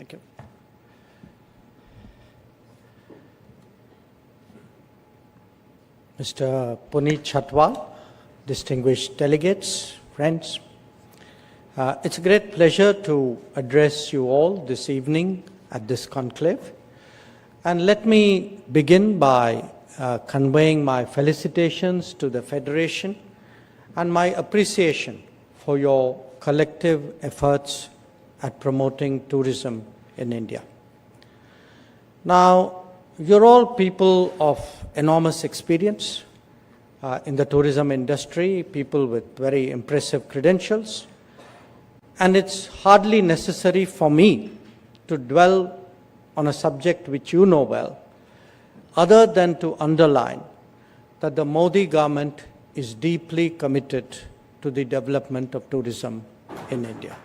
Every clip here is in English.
Thank you. Mr. Puneet Chatwal, distinguished delegates, friends, it's a great pleasure to address you all this evening at this conclave. And let me begin by conveying my felicitations to the Federation and my appreciation for your collective efforts at promoting tourism in India. Now, you're all people of enormous experience in the tourism industry, people with very impressive credentials, and it's hardly necessary for me to dwell on a subject which you know well, other than to underline that the Modi government is deeply committed to the development of tourism in India.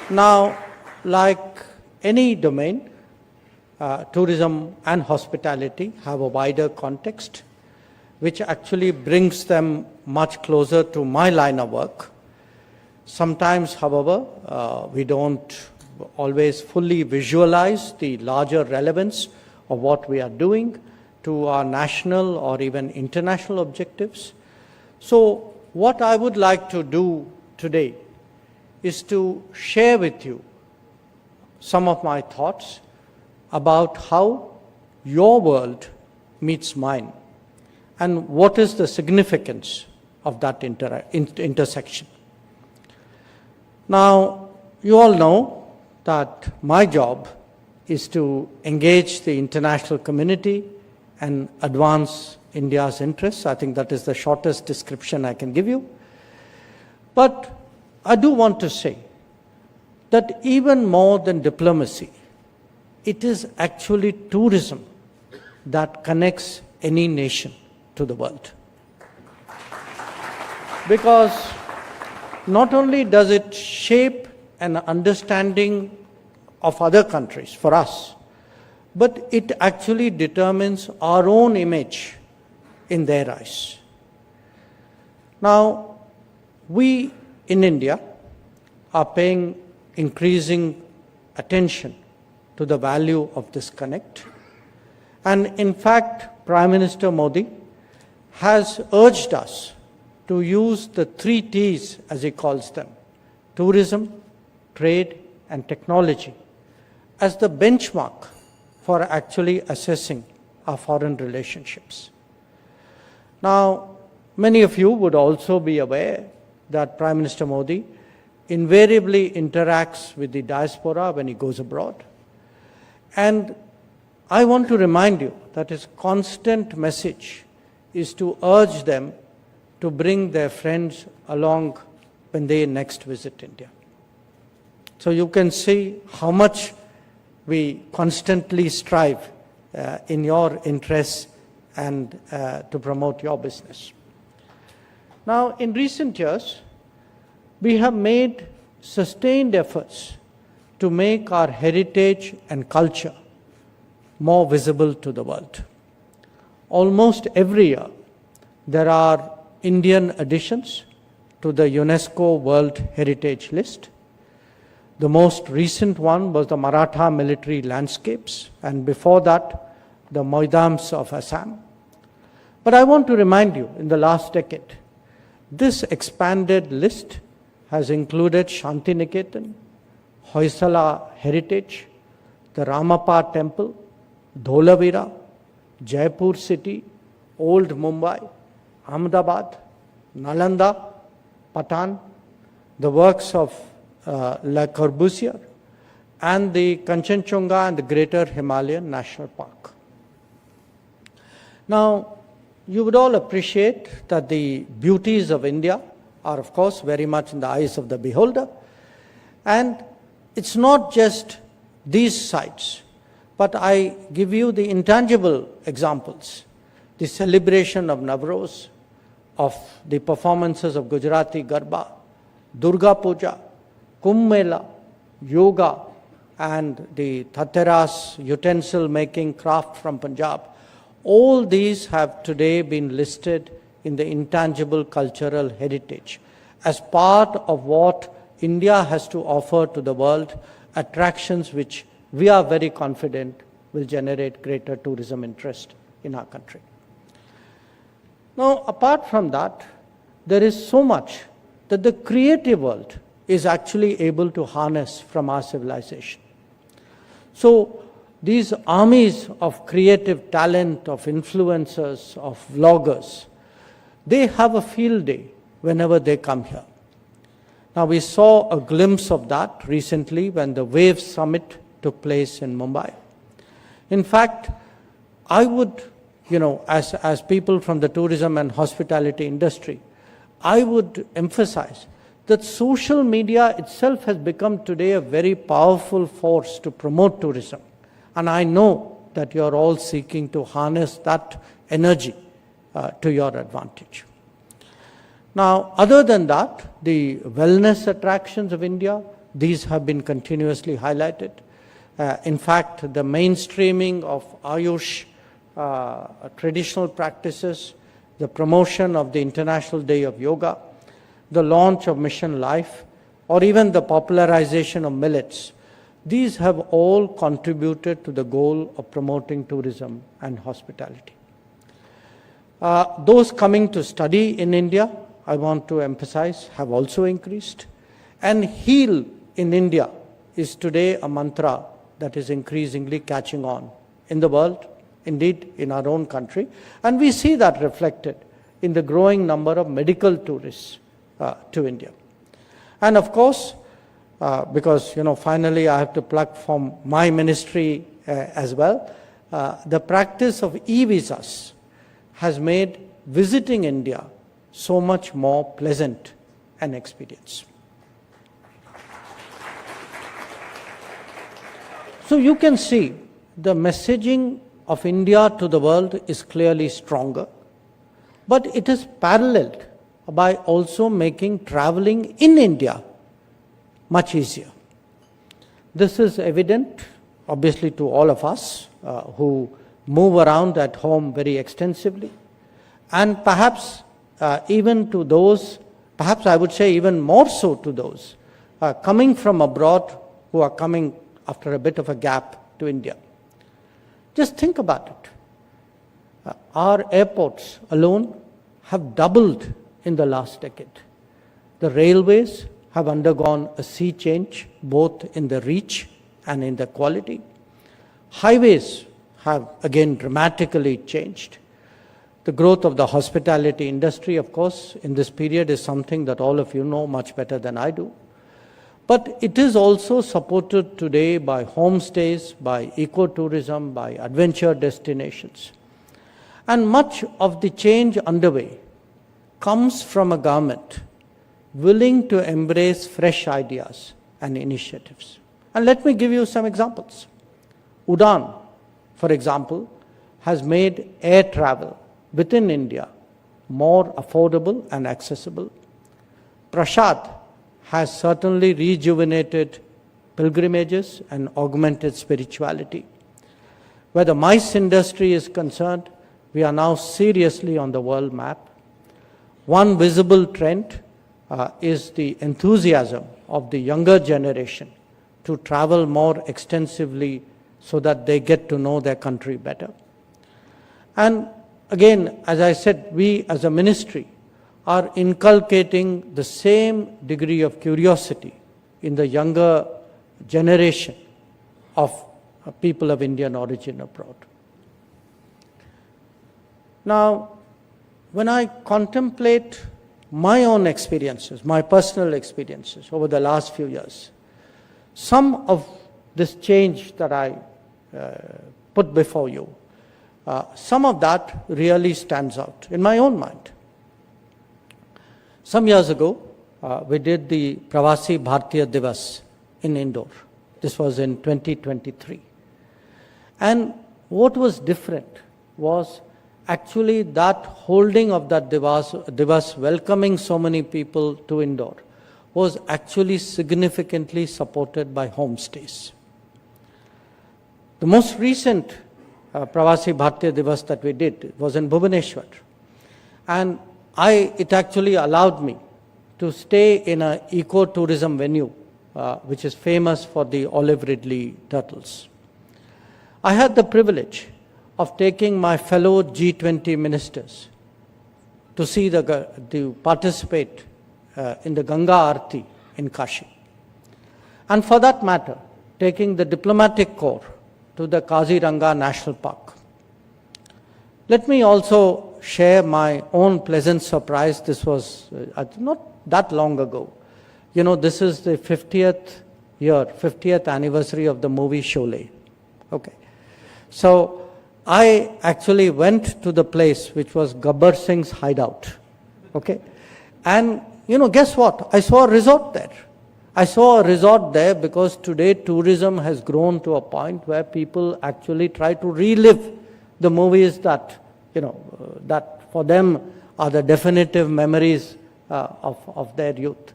Now, like any domain, tourism and hospitality have a wider context, which actually brings them much closer to my line of work. Sometimes, however, we don't always fully visualize the larger relevance of what we are doing to our national or even international objectives. So, what I would like to do today is to share with you some of my thoughts about how your world meets mine and what is the significance of that intersection. Now, you all know that my job is to engage the international community and advance India's interests. I think that is the shortest description I can give you. But I do want to say that even more than diplomacy, it is actually tourism that connects any nation to the world. Because not only does it shape an understanding of other countries for us, but it actually determines our own image in their eyes. Now, we in India are paying increasing attention to the value of this connect. And in fact, Prime Minister Modi has urged us to use the 3 T's, as he calls them, tourism, trade, and technology, as the benchmark for actually assessing our foreign relationships. Now, many of you would also be aware that Prime Minister Modi invariably interacts with the diaspora when he goes abroad. And I want to remind you that his constant message is to urge them to bring their friends along when they next visit India. So you can see how much we constantly strive in your interests and to promote your business. Now, in recent years, we have made sustained efforts to make our heritage and culture more visible to the world. Almost every year, there are Indian additions to the UNESCO World Heritage List. The most recent one was the Maratha military landscapes, and before that, the Moidams of Assam. But I want to remind you, in the last decade, this expanded list has included Shantiniketan, Hoysala Heritage, the Ramappa Temple, Dholavira, Jaipur City, Old Mumbai, Ahmedabad, Nalanda, Patan, the works of Le Corbusier, and the Kanchenjunga and the Greater Himalayan National Park. Now, you would all appreciate that the beauties of India are, of course, very much in the eyes of the beholder. And it's not just these sites, but I give you the intangible examples. The celebration of Navroz, of the performances of Gujarati Garba, Durga Puja, Kumbh Mela, yoga, and the Thateras utensil making craft from Punjab. All these have today been listed in the intangible cultural heritage as part of what India has to offer to the world attractions which we are very confident will generate greater tourism interest in our country. Now, apart from that, there is so much that the creative world is actually able to harness from our civilization. So, these armies of creative talent, of influencers, of vloggers, they have a field day whenever they come here. Now, we saw a glimpse of that recently when the WAVE Summit took place in Mumbai. In fact, I would, as people from the tourism and hospitality industry, I would emphasize that social media itself has become today a very powerful force to promote tourism. And I know that you are all seeking to harness that energy to your advantage. Now, other than that, the wellness attractions of India, these have been continuously highlighted. In fact, the mainstreaming of Ayush traditional practices, the promotion of the International Day of Yoga, the launch of Mission Life, or even the popularization of millets, these have all contributed to the goal of promoting tourism and hospitality. Those coming to study in India, I want to emphasize, have also increased. And heal in India is today a mantra that is increasingly catching on in the world, indeed in our own country. And we see that reflected in the growing number of medical tourists to India. And of course, because finally I have to plug from my ministry as well, the practice of e-visas has made visiting India so much more pleasant an experience. So you can see the messaging of India to the world is clearly stronger, but it is paralleled by also making traveling in India much easier. This is evident, obviously, to all of us who move around at home very extensively, and perhaps even to those, perhaps I would say even more so to those coming from abroad who are coming after a bit of a gap to India. Just think about it. Our airports alone have doubled in the last decade. The railways have undergone a sea change, both in the reach and in the quality. Highways have again dramatically changed. The growth of the hospitality industry, of course, in this period is something that all of you know much better than I do. But it is also supported today by homestays, by ecotourism, by adventure destinations. And much of the change underway comes from a government willing to embrace fresh ideas and initiatives. And let me give you some examples. Udan, for example, has made air travel within India more affordable and accessible. Prashad has certainly rejuvenated pilgrimages and augmented spirituality. Where the MICE industry is concerned, we are now seriously on the world map. One visible trend is the enthusiasm of the younger generation to travel more extensively so that they get to know their country better. And again, as I said, we as a ministry are inculcating the same degree of curiosity in the younger generation of people of Indian origin abroad. Now, when I contemplate my own experiences, my personal experiences over the last few years, some of this change that I put before you, some of that really stands out in my own mind. Some years ago, we did the Pravasi Bharatiya Divas in Indore. This was in 2023. And what was different was actually that holding of that Divas, welcoming so many people to Indore, was actually significantly supported by homestays. The most recent Pravasi Bharatiya Divas that we did was in Bhubaneswar. And it actually allowed me to stay in an eco-tourism venue, which is famous for the olive ridley turtles. I had the privilege of taking my fellow G20 ministers to see to participate in the Ganga Aarti in Kashi. And for that matter, taking the diplomatic corps to the Kaziranga National Park. Let me also share my own pleasant surprise. This was not that long ago. You know, this is the 50th anniversary of the movie Sholay. Okay. So I actually went to the place which was Gabbar Singh's hideout. Okay. And, you know, guess what? I saw a resort there. I saw a resort there because today tourism has grown to a point where people actually try to relive the movies that, you know, that for them are the definitive memories of their youth.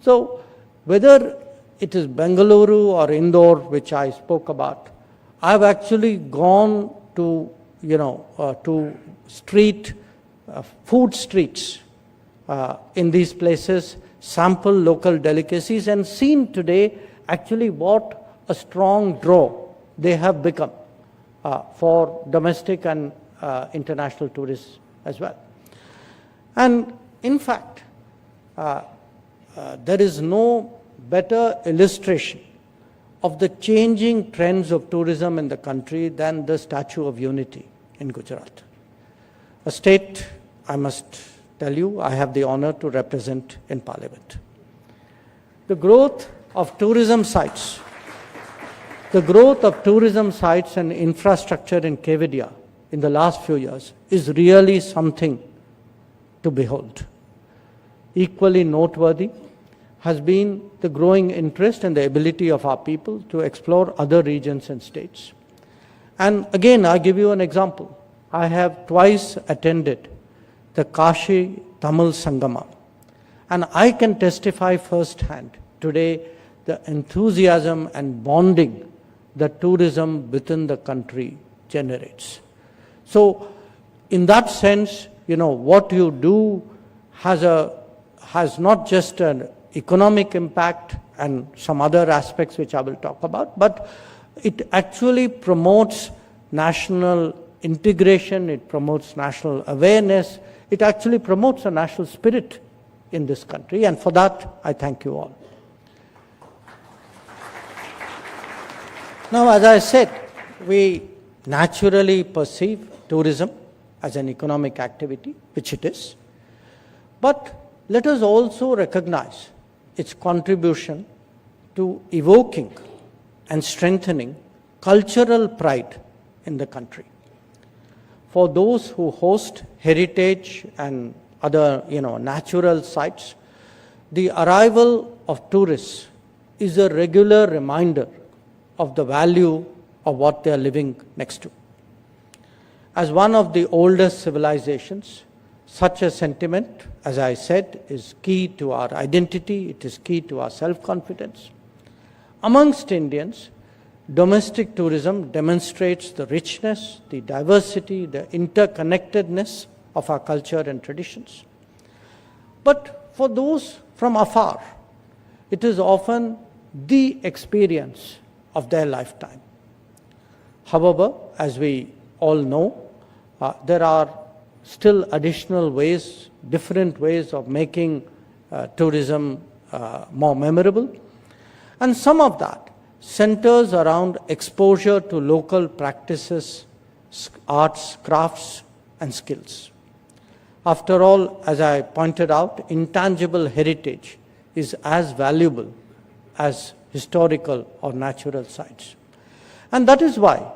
So whether it is Bengaluru or Indore, which I spoke about, I've actually gone to, you know, to food streets in these places, sample local delicacies, and seen today actually what a strong draw they have become for domestic and international tourists as well. And in fact, there is no better illustration of the changing trends of tourism in the country than the Statue of Unity in Gujarat. A state, I must tell you, I have the honor to represent in Parliament. The growth of tourism sites, and infrastructure in Kevadia in the last few years is really something to behold. Equally noteworthy has been the growing interest and the ability of our people to explore other regions and states. And again, I give you an example. I have twice attended the Kashi Tamil Sangama, and I can testify firsthand today the enthusiasm and bonding that tourism within the country generates. So in that sense, you know, what you do has not just an economic impact and some other aspects which I will talk about, but it actually promotes national integration, it promotes national awareness, it actually promotes a national spirit in this country, and for that I thank you all. Now, as I said, we naturally perceive tourism as an economic activity, which it is, but let us also recognize its contribution to evoking and strengthening cultural pride in the country. For those who host heritage and other, you know, natural sites, the arrival of tourists is a regular reminder of the value of what they are living next to. As one of the oldest civilizations, such a sentiment, as I said, is key to our identity, it is key to our self-confidence. Amongst Indians, domestic tourism demonstrates the richness, the diversity, the interconnectedness of our culture and traditions. But for those from afar, it is often the experience of their lifetime. However, as we all know, there are still additional ways, different ways of making tourism more memorable. And some of that centers around exposure to local practices, arts, crafts, and skills. After all, as I pointed out, intangible heritage is as valuable as historical or natural sites. And that is why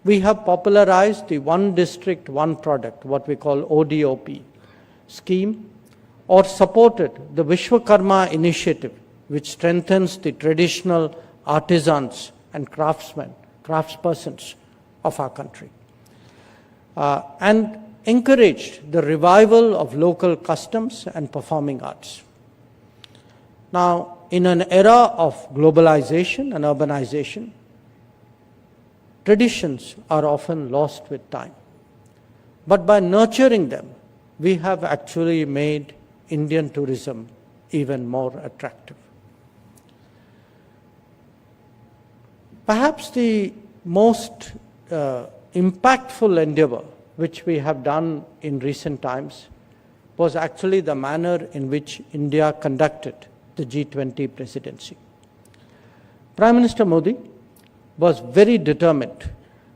we have popularized the One District, One Product, what we call ODOP scheme, or supported the Vishwakarma initiative, which strengthens the traditional artisans and craftspersons of our country, and encouraged the revival of local customs and performing arts. Now, in an era of globalization and urbanization, traditions are often lost with time. But by nurturing them, we have actually made Indian tourism even more attractive. Perhaps the most impactful endeavor which we have done in recent times was actually the manner in which India conducted the G20 presidency. Prime Minister Modi was very determined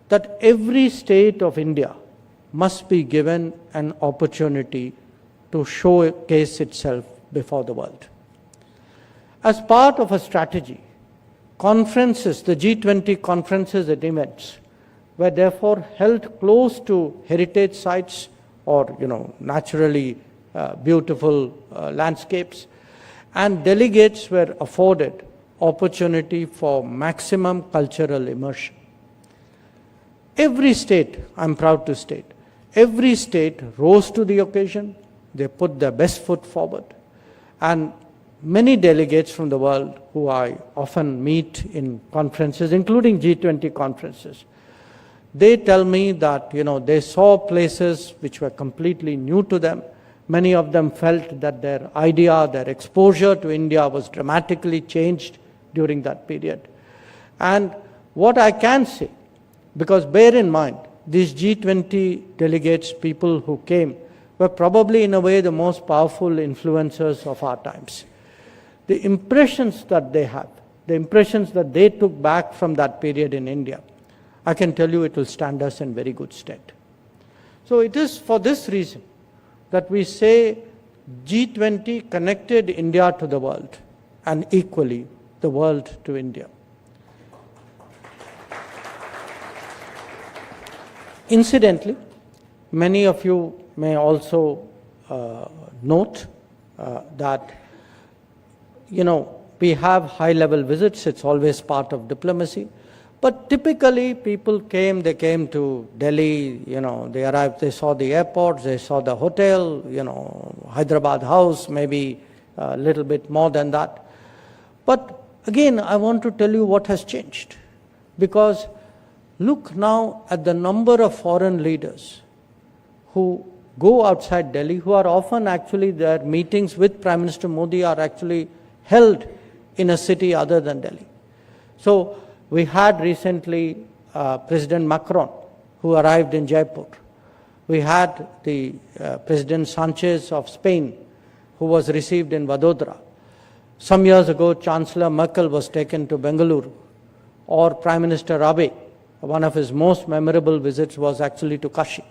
that every state of India must be given an opportunity to showcase itself before the world. As part of a strategy, conferences, the G20 conferences and events, were therefore held close to heritage sites or, naturally beautiful landscapes, and delegates were afforded opportunity for maximum cultural immersion. Every state, I'm proud to state, every state rose to the occasion. They put their best foot forward. And many delegates from the world who I often meet in conferences, including G20 conferences, they tell me that, they saw places which were completely new to them. Many of them felt that their idea, their exposure to India was dramatically changed during that period. And what I can say, because bear in mind, these G20 delegates, people who came, were probably in a way the most powerful influencers of our times. The impressions that they have, the impressions that they took back from that period in India, I can tell you it will stand us in very good stead. So it is for this reason that we say G20 connected India to the world and equally the world to India. Incidentally, many of you may also note that, we have high-level visits. It's always part of diplomacy. But typically, people came to Delhi, they arrived, they saw the airport, they saw the hotel, Hyderabad house, maybe a little bit more than that. But again, I want to tell you what has changed. Because look now at the number of foreign leaders who go outside Delhi, who are often actually, their meetings with Prime Minister Modi are actually held in a city other than Delhi. So we had recently President Macron, who arrived in Jaipur. We had the President Sanchez of Spain, who was received in Vadodara. Some years ago, Chancellor Merkel was taken to Bengaluru, or Prime Minister Abe, one of his most memorable visits was actually to Kashi.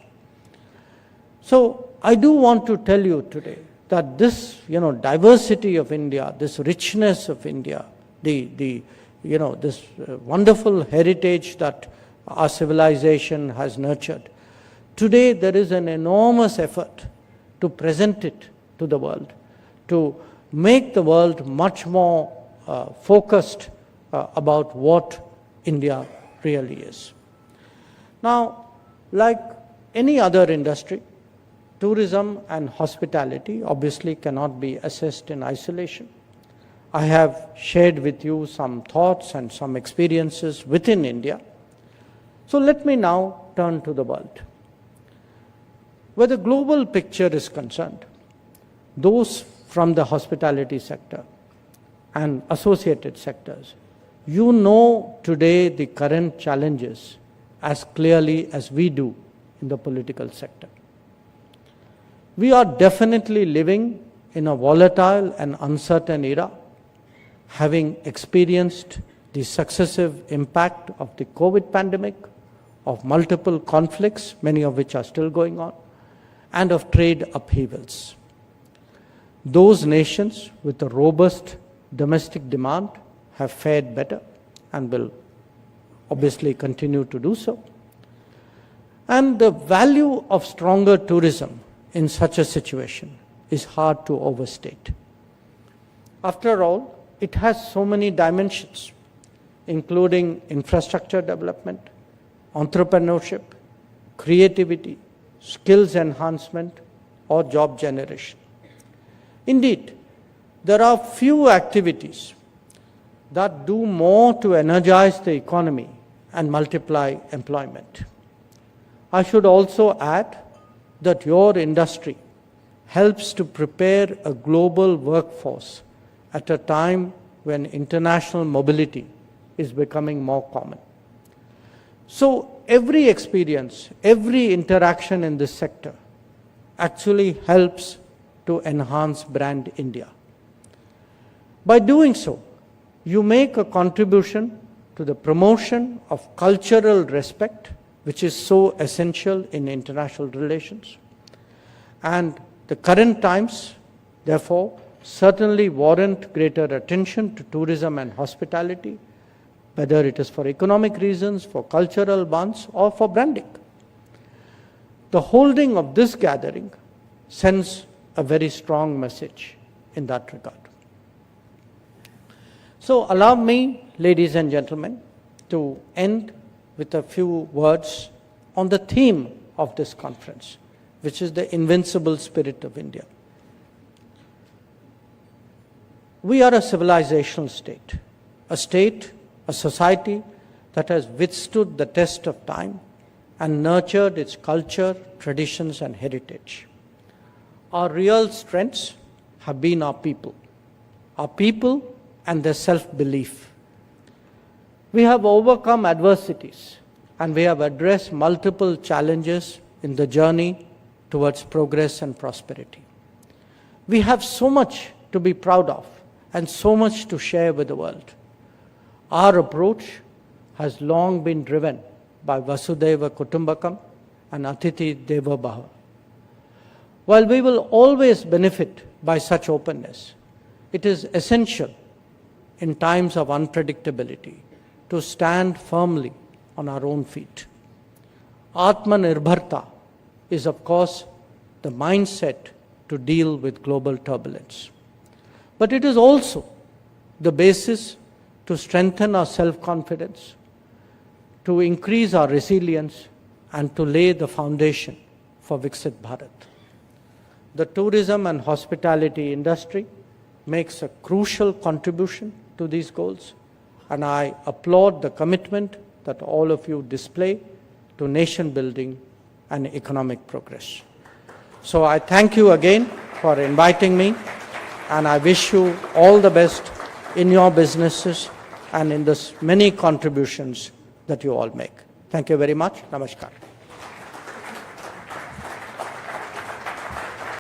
So I do want to tell you today that this, diversity of India, this richness of India, this wonderful heritage that our civilization has nurtured, today there is an enormous effort to present it to the world, to make the world much more focused about what India really is. Now, like any other industry, tourism and hospitality obviously cannot be assessed in isolation. I have shared with you some thoughts and some experiences within India. So let me now turn to the world. Where the global picture is concerned, those from the hospitality sector and associated sectors, today the current challenges as clearly as we do in the political sector. We are definitely living in a volatile and uncertain era, having experienced the successive impact of the COVID pandemic, of multiple conflicts, many of which are still going on, and of trade upheavals. Those nations with a robust domestic demand have fared better and will obviously continue to do so. And the value of stronger tourism in such a situation is hard to overstate. After all, it has so many dimensions, including infrastructure development, entrepreneurship, creativity, skills enhancement, or job generation. Indeed, there are few activities that do more to energize the economy and multiply employment. I should also add that your industry helps to prepare a global workforce at a time when international mobility is becoming more common. So every experience, every interaction in this sector actually helps to enhance brand India. By doing so, you make a contribution to the promotion of cultural respect, which is so essential in international relations. And the current times, therefore, certainly warrant greater attention to tourism and hospitality, whether it is for economic reasons, for cultural bonds, or for branding. The holding of this gathering sends a very strong message in that regard. So allow me, ladies and gentlemen, to end with a few words on the theme of this conference, which is the invincible spirit of India. We are a civilizational state, a society that has withstood the test of time and nurtured its culture, traditions, and heritage. Our real strengths have been our people and their self-belief. We have overcome adversities and we have addressed multiple challenges in the journey towards progress and prosperity. We have so much to be proud of and so much to share with the world. Our approach has long been driven by Vasudhaiva Kutumbakam and Atithi Devo Bhava. While we will always benefit by such openness, it is essential in times of unpredictability to stand firmly on our own feet. Atmanirbharta is, of course, the mindset to deal with global turbulence. But it is also the basis to strengthen our self-confidence, to increase our resilience, and to lay the foundation for Viksit Bharat. The tourism and hospitality industry makes a crucial contribution to these goals, and I applaud the commitment that all of you display to nation building and economic progress. So I thank you again for inviting me, and I wish you all the best in your businesses and in the many contributions that you all make. Thank you very much. Namaskar.